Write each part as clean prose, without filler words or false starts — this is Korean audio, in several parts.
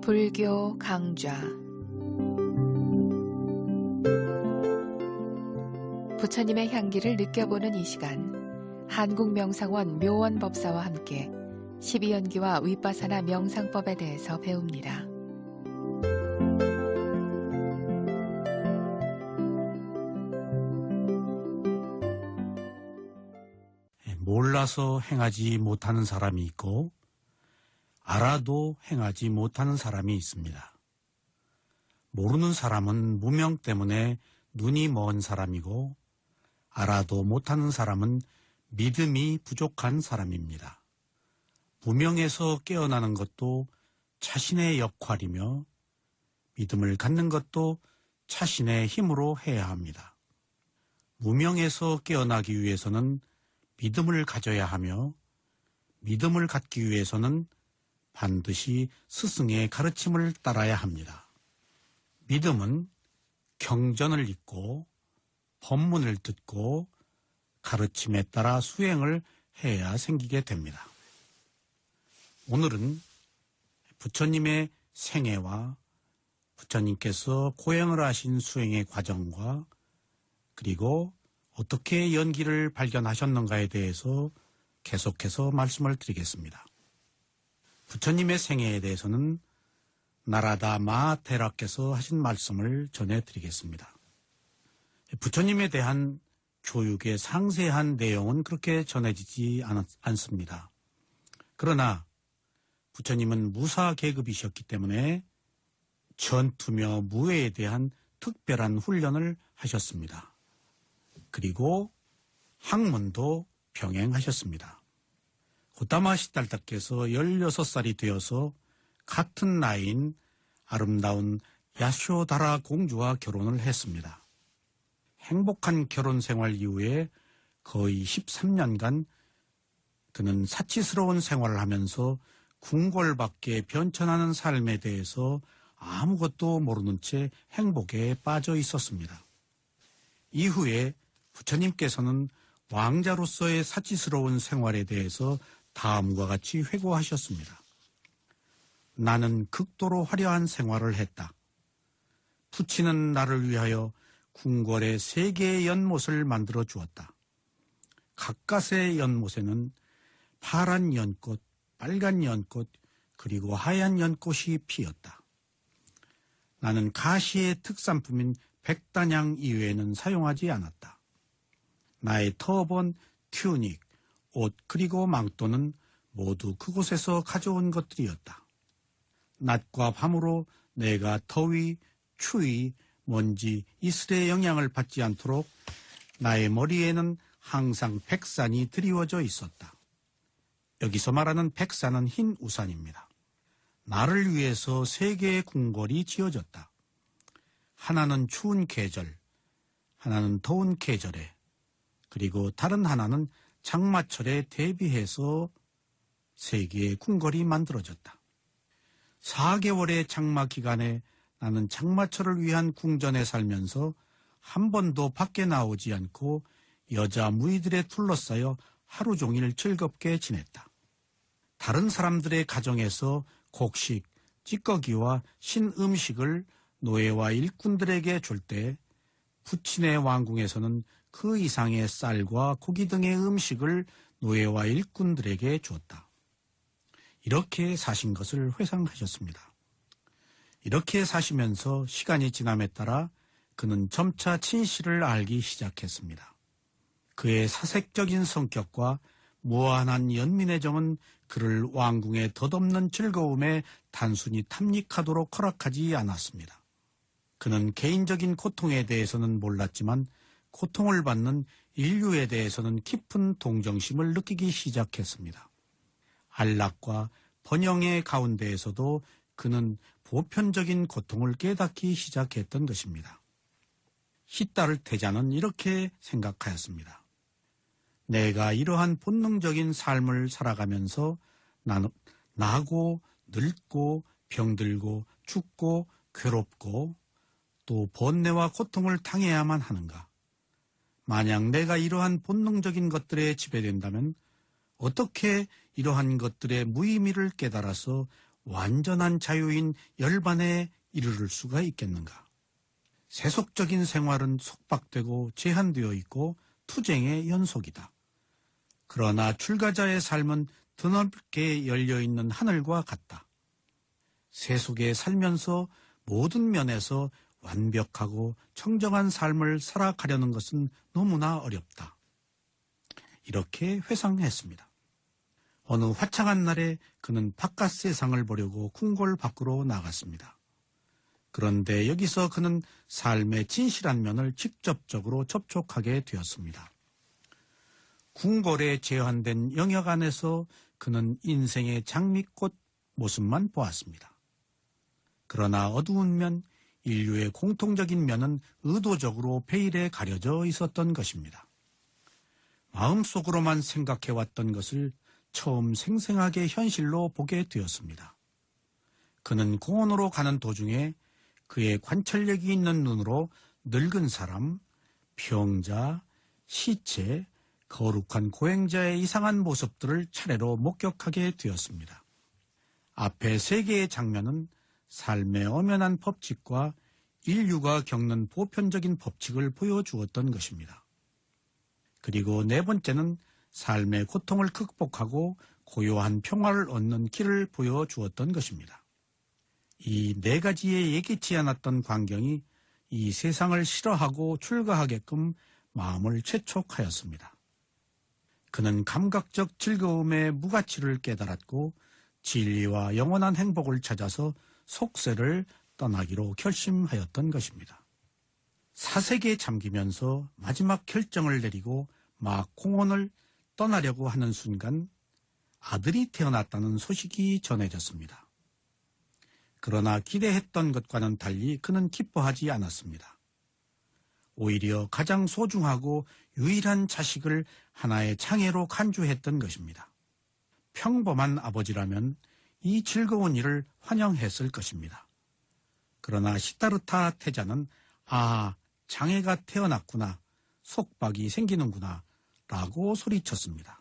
불교 강좌 부처님의 향기를 느껴보는 이 시간, 한국명상원 묘원법사와 함께 12연기와 윗바사나 명상법에 대해서 배웁니다. 몰라서 행하지 못하는 사람이 있고 알아도 행하지 못하는 사람이 있습니다. 모르는 사람은 무명 때문에 눈이 먼 사람이고 알아도 못하는 사람은 믿음이 부족한 사람입니다. 무명에서 깨어나는 것도 자신의 역할이며 믿음을 갖는 것도 자신의 힘으로 해야 합니다. 무명에서 깨어나기 위해서는 믿음을 가져야 하며 믿음을 갖기 위해서는 반드시 스승의 가르침을 따라야 합니다. 믿음은 경전을 읽고 법문을 듣고 가르침에 따라 수행을 해야 생기게 됩니다. 오늘은 부처님의 생애와 부처님께서 고행을 하신 수행의 과정과 그리고 어떻게 연기를 발견하셨는가에 대해서 계속해서 말씀을 드리겠습니다. 부처님의 생애에 대해서는 나라다 마하테라께서 하신 말씀을 전해드리겠습니다. 부처님에 대한 교육의 상세한 내용은 그렇게 전해지지 않습니다. 그러나 부처님은 무사 계급이셨기 때문에 전투며 무예에 대한 특별한 훈련을 하셨습니다. 그리고 학문도 병행하셨습니다. 고타마 시달다께서 16살이 되어서 같은 나이인 아름다운 야쇼다라 공주와 결혼을 했습니다. 행복한 결혼 생활 이후에 거의 13년간 그는 사치스러운 생활을 하면서 궁궐밖에 변천하는 삶에 대해서 아무것도 모르는 채 행복에 빠져 있었습니다. 이후에 부처님께서는 왕자로서의 사치스러운 생활에 대해서 다음과 같이 회고하셨습니다. 나는 극도로 화려한 생활을 했다. 부치는 나를 위하여 궁궐에 3개의 연못을 만들어 주었다. 가까스의 연못에는 파란 연꽃, 빨간 연꽃, 그리고 하얀 연꽃이 피었다. 나는 가시의 특산품인 백단향 이외에는 사용하지 않았다. 나의 터번, 튜닉, 옷 그리고 망토는 모두 그곳에서 가져온 것들이었다. 낮과 밤으로 내가 더위, 추위, 먼지, 이슬의 영향을 받지 않도록 나의 머리에는 항상 백산이 드리워져 있었다. 여기서 말하는 백산은 흰 우산입니다. 나를 위해서 3개의 궁궐이 지어졌다. 하나는 추운 계절, 하나는 더운 계절에, 그리고 다른 하나는 장마철에 대비해서 3개의 궁궐이 만들어졌다. 4개월의 장마 기간에 나는 장마철을 위한 궁전에 살면서 한 번도 밖에 나오지 않고 여자 무희들에 둘러싸여 하루 종일 즐겁게 지냈다. 다른 사람들의 가정에서 곡식, 찌꺼기와 신음식을 노예와 일꾼들에게 줄 때 부친의 왕궁에서는 그 이상의 쌀과 고기 등의 음식을 노예와 일꾼들에게 주었다. 이렇게 사신 것을 회상하셨습니다. 이렇게 사시면서 시간이 지남에 따라 그는 점차 진실을 알기 시작했습니다. 그의 사색적인 성격과 무한한 연민의 정은 그를 왕궁의 덧없는 즐거움에 단순히 탐닉하도록 허락하지 않았습니다. 그는 개인적인 고통에 대해서는 몰랐지만 고통을 받는 인류에 대해서는 깊은 동정심을 느끼기 시작했습니다. 안락과 번영의 가운데에서도 그는 보편적인 고통을 깨닫기 시작했던 것입니다. 히타르 태자는 이렇게 생각하였습니다. 내가 이러한 본능적인 삶을 살아가면서 나는 나고 늙고 병들고 죽고 괴롭고 또 번뇌와 고통을 당해야만 하는가? 만약 내가 이러한 본능적인 것들에 지배된다면 어떻게 이러한 것들의 무의미를 깨달아서 완전한 자유인 열반에 이르를 수가 있겠는가? 세속적인 생활은 속박되고 제한되어 있고 투쟁의 연속이다. 그러나 출가자의 삶은 드넓게 열려있는 하늘과 같다. 세속에 살면서 모든 면에서 완벽하고 청정한 삶을 살아가려는 것은 너무나 어렵다. 이렇게 회상했습니다. 어느 화창한 날에 그는 바깥 세상을 보려고 궁궐 밖으로 나갔습니다. 그런데 여기서 그는 삶의 진실한 면을 직접적으로 접촉하게 되었습니다. 궁궐에 제한된 영역 안에서 그는 인생의 장미꽃 모습만 보았습니다. 그러나 어두운 면, 인류의 공통적인 면은 의도적으로 베일에 가려져 있었던 것입니다. 마음속으로만 생각해왔던 것을 처음 생생하게 현실로 보게 되었습니다. 그는 공원으로 가는 도중에 그의 관찰력이 있는 눈으로 늙은 사람, 병자, 시체, 거룩한 고행자의 이상한 모습들을 차례로 목격하게 되었습니다. 앞에 세 개의 장면은 삶의 엄연한 법칙과 인류가 겪는 보편적인 법칙을 보여주었던 것입니다. 그리고 네 번째는 삶의 고통을 극복하고 고요한 평화를 얻는 길을 보여주었던 것입니다. 이 네 가지에 예기치 않았던 광경이 이 세상을 싫어하고 출가하게끔 마음을 재촉하였습니다. 그는 감각적 즐거움의 무가치를 깨달았고 진리와 영원한 행복을 찾아서 속세를 떠나기로 결심하였던 것입니다. 사색에 잠기면서 마지막 결정을 내리고 막 공원을 떠나려고 하는 순간 아들이 태어났다는 소식이 전해졌습니다. 그러나 기대했던 것과는 달리 그는 기뻐하지 않았습니다. 오히려 가장 소중하고 유일한 자식을 하나의 장애로 간주했던 것입니다. 평범한 아버지라면 이 즐거운 일을 환영했을 것입니다. 그러나 시다르타 태자는 장애가 태어났구나, 속박이 생기는구나 라고 소리쳤습니다.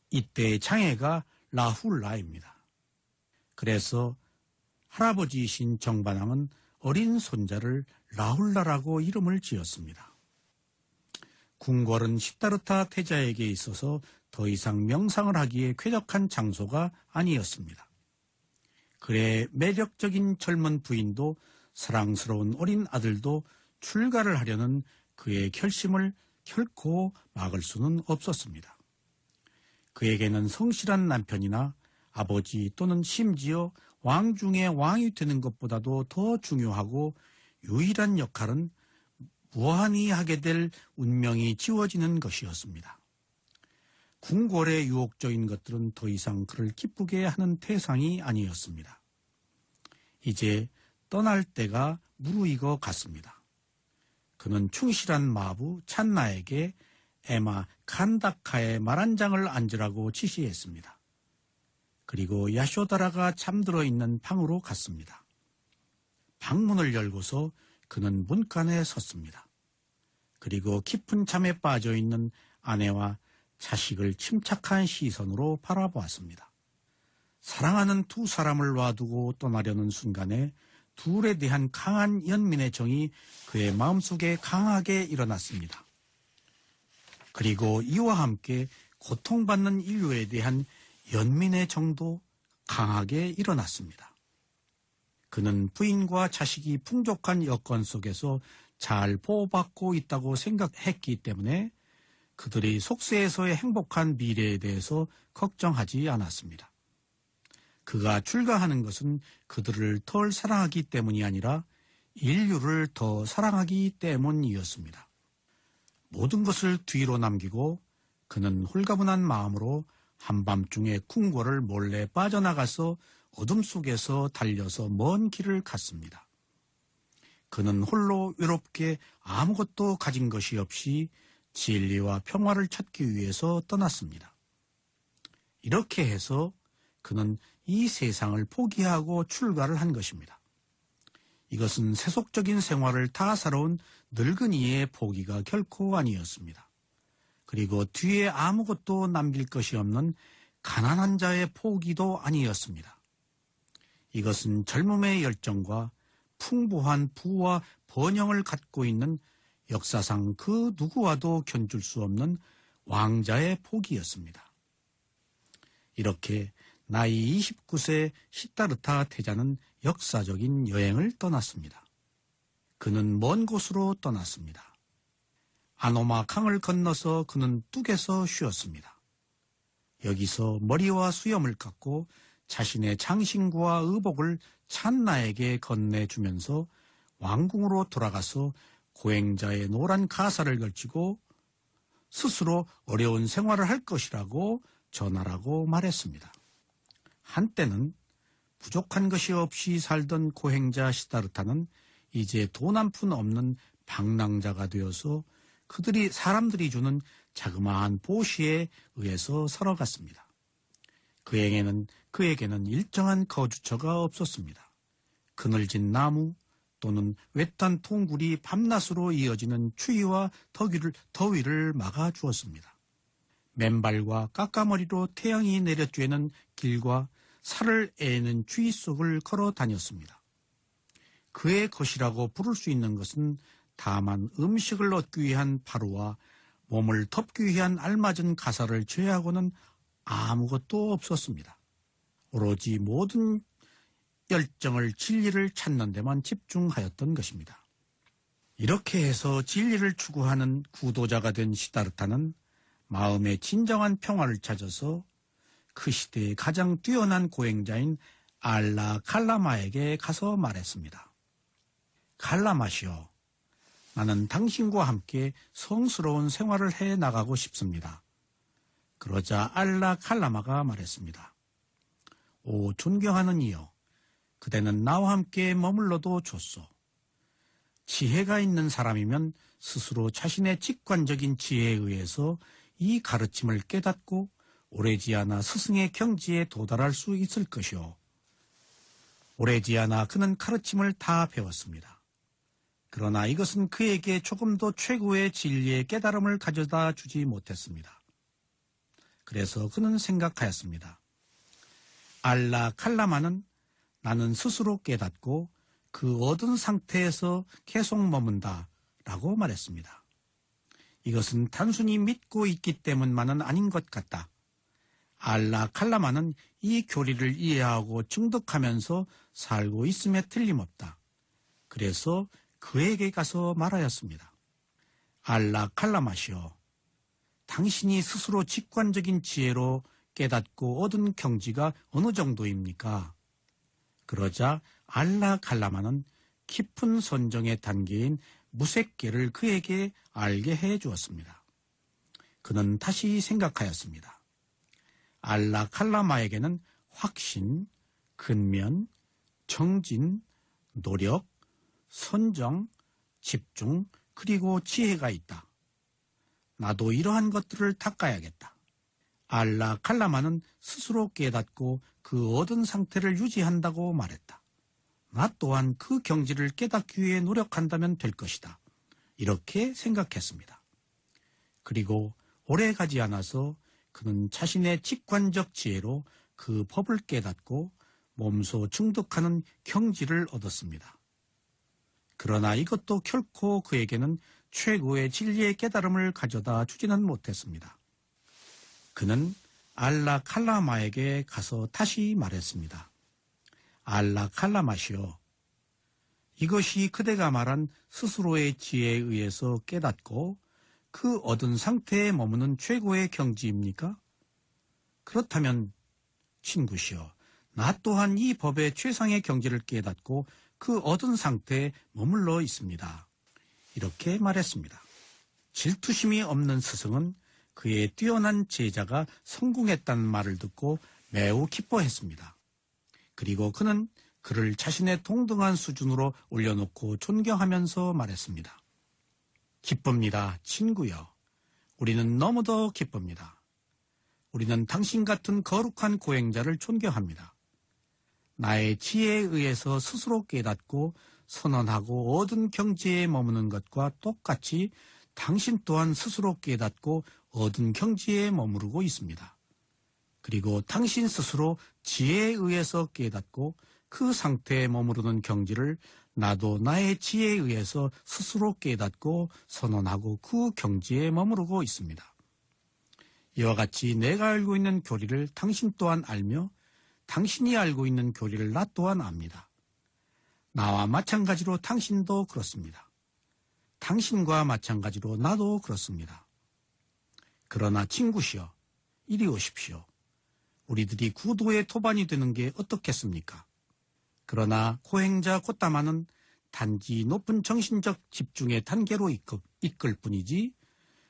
이때의 장애가 라훌라입니다. 그래서 할아버지이신 정반왕은 어린 손자를 라훌라라고 이름을 지었습니다. 궁궐은 시다르타 태자에게 있어서 더 이상 명상을 하기에 쾌적한 장소가 아니었습니다. 그의 매력적인 젊은 부인도 사랑스러운 어린 아들도 출가를 하려는 그의 결심을 결코 막을 수는 없었습니다. 그에게는 성실한 남편이나 아버지 또는 심지어 왕 중의 왕이 되는 것보다도 더 중요하고 유일한 역할은 무한히 하게 될 운명이 지워지는 것이었습니다. 궁궐의 유혹적인 것들은 더 이상 그를 기쁘게 하는 태상이 아니었습니다. 이제 떠날 때가 무르익어 갔습니다. 그는 충실한 마부 찬나에게 에마 칸다카의 말 한 장을 앉으라고 지시했습니다. 그리고 야쇼다라가 잠들어 있는 방으로 갔습니다. 방문을 열고서 그는 문간에 섰습니다. 그리고 깊은 잠에 빠져 있는 아내와 자식을 침착한 시선으로 바라보았습니다. 사랑하는 두 사람을 놔두고 떠나려는 순간에 둘에 대한 강한 연민의 정이 그의 마음속에 강하게 일어났습니다. 그리고 이와 함께 고통받는 인류에 대한 연민의 정도 강하게 일어났습니다. 그는 부인과 자식이 풍족한 여건 속에서 잘 보호받고 있다고 생각했기 때문에 그들이 속세에서의 행복한 미래에 대해서 걱정하지 않았습니다. 그가 출가하는 것은 그들을 덜 사랑하기 때문이 아니라 인류를 더 사랑하기 때문이었습니다. 모든 것을 뒤로 남기고 그는 홀가분한 마음으로 한밤중에 궁궐을 몰래 빠져나가서 어둠 속에서 달려서 먼 길을 갔습니다. 그는 홀로 외롭게 아무것도 가진 것이 없이 진리와 평화를 찾기 위해서 떠났습니다. 이렇게 해서 그는 이 세상을 포기하고 출가를 한 것입니다. 이것은 세속적인 생활을 다 살아온 늙은이의 포기가 결코 아니었습니다. 그리고 뒤에 아무것도 남길 것이 없는 가난한 자의 포기도 아니었습니다. 이것은 젊음의 열정과 풍부한 부와 번영을 갖고 있는 역사상 그 누구와도 견줄 수 없는 왕자의 포기였습니다. 이렇게 나이 29세 시다르타 태자는 역사적인 여행을 떠났습니다. 그는 먼 곳으로 떠났습니다. 아노마 강을 건너서 그는 뚝에서 쉬었습니다. 여기서 머리와 수염을 깎고 자신의 장신구와 의복을 찬나에게 건네주면서 왕궁으로 돌아가서 고행자의 노란 가사를 걸치고 스스로 어려운 생활을 할 것이라고 전하라고 말했습니다. 한때는 부족한 것이 없이 살던 고행자 시다르타는 이제 돈 한 푼 없는 방랑자가 되어서 사람들이 주는 자그마한 보시에 의해서 살아갔습니다. 그에게는 일정한 거주처가 없었습니다. 그늘진 나무 또는 외딴 통굴이 밤낮으로 이어지는 추위와 더위를 막아주었습니다. 맨발과 깎아머리로 태양이 내려쬐는 길과 살을 애는 추위 속을 걸어 다녔습니다. 그의 것이라고 부를 수 있는 것은 다만 음식을 얻기 위한 바루와 몸을 덮기 위한 알맞은 가사를 제외하고는 아무것도 없었습니다. 오로지 모든 열정을 진리를 찾는 데만 집중하였던 것입니다. 이렇게 해서 진리를 추구하는 구도자가 된 시다르타는 마음의 진정한 평화를 찾아서 그 시대의 가장 뛰어난 고행자인 알라 칼라마에게 가서 말했습니다. 칼라마시오, 나는 당신과 함께 성스러운 생활을 해 나가고 싶습니다. 그러자 알라 칼라마가 말했습니다. 오 존경하는 이여, 그대는 나와 함께 머물러도 좋소. 지혜가 있는 사람이면 스스로 자신의 직관적인 지혜에 의해서 이 가르침을 깨닫고 오래지 않아 스승의 경지에 도달할 수 있을 것이오. 오래지 않아 그는 가르침을 다 배웠습니다. 그러나 이것은 그에게 조금도 최고의 진리의 깨달음을 가져다 주지 못했습니다. 그래서 그는 생각하였습니다. 알라 칼라마는 나는 스스로 깨닫고 그 얻은 상태에서 계속 머문다 라고 말했습니다. 이것은 단순히 믿고 있기 때문만은 아닌 것 같다. 알라 칼라마는 이 교리를 이해하고 증득하면서 살고 있음에 틀림없다. 그래서 그에게 가서 말하였습니다. 알라 칼라마시오, 당신이 스스로 직관적인 지혜로 깨닫고 얻은 경지가 어느 정도입니까? 그러자 알라 칼라마는 깊은 선정의 단계인 무색계를 그에게 알게 해 주었습니다. 그는 다시 생각하였습니다. 알라 칼라마에게는 확신, 근면, 정진, 노력, 선정, 집중, 그리고 지혜가 있다. 나도 이러한 것들을 닦아야겠다. 알라 칼라마는 스스로 깨닫고 그 얻은 상태를 유지한다고 말했다. 나 또한 그 경지를 깨닫기 위해 노력한다면 될 것이다. 이렇게 생각했습니다. 그리고 오래 가지 않아서 그는 자신의 직관적 지혜로 그 법을 깨닫고 몸소 증득하는 경지를 얻었습니다. 그러나 이것도 결코 그에게는 최고의 진리의 깨달음을 가져다 주지는 못했습니다. 그는 알라 칼라마에게 가서 다시 말했습니다. 알라 칼라마시오, 이것이 그대가 말한 스스로의 지혜에 의해서 깨닫고 그 얻은 상태에 머무는 최고의 경지입니까? 그렇다면 친구시여, 나 또한 이 법의 최상의 경지를 깨닫고 그 얻은 상태에 머물러 있습니다. 이렇게 말했습니다. 질투심이 없는 스승은 그의 뛰어난 제자가 성공했다는 말을 듣고 매우 기뻐했습니다. 그리고 그는 그를 자신의 동등한 수준으로 올려놓고 존경하면서 말했습니다. 기쁩니다, 친구여. 우리는 너무도 기쁩니다. 우리는 당신 같은 거룩한 고행자를 존경합니다. 나의 지혜에 의해서 스스로 깨닫고 선언하고 얻은 경지에 머무는 것과 똑같이 당신 또한 스스로 깨닫고 얻은 경지에 머무르고 있습니다. 그리고 당신 스스로 지혜에 의해서 깨닫고 그 상태에 머무르는 경지를 나도 나의 지혜에 의해서 스스로 깨닫고 선언하고 그 경지에 머무르고 있습니다. 이와 같이 내가 알고 있는 교리를 당신 또한 알며 당신이 알고 있는 교리를 나 또한 압니다. 나와 마찬가지로 당신도 그렇습니다. 당신과 마찬가지로 나도 그렇습니다. 그러나 친구시여, 이리 오십시오. 우리들이 구도의 토반이 되는 게 어떻겠습니까? 그러나 고행자 곧다마는 단지 높은 정신적 집중의 단계로 이끌 뿐이지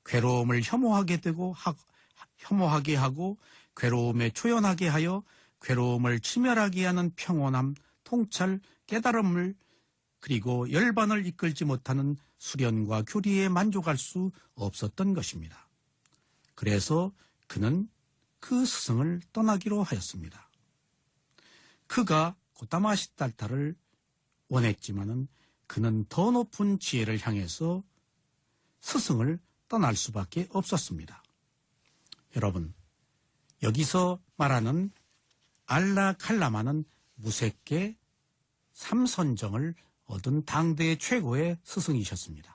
괴로움을 혐오하게 하고 괴로움에 초연하게 하여 괴로움을 치멸하게 하는 평온함, 통찰, 깨달음을 그리고 열반을 이끌지 못하는 수련과 교리에 만족할 수 없었던 것입니다. 그래서 그는 그 스승을 떠나기로 하였습니다. 그가 고타마 시달타를 원했지만은 그는 더 높은 지혜를 향해서 스승을 떠날 수밖에 없었습니다. 여러분, 여기서 말하는 알라 칼라마는 무색계 삼선정을 얻은 당대의 최고의 스승이셨습니다.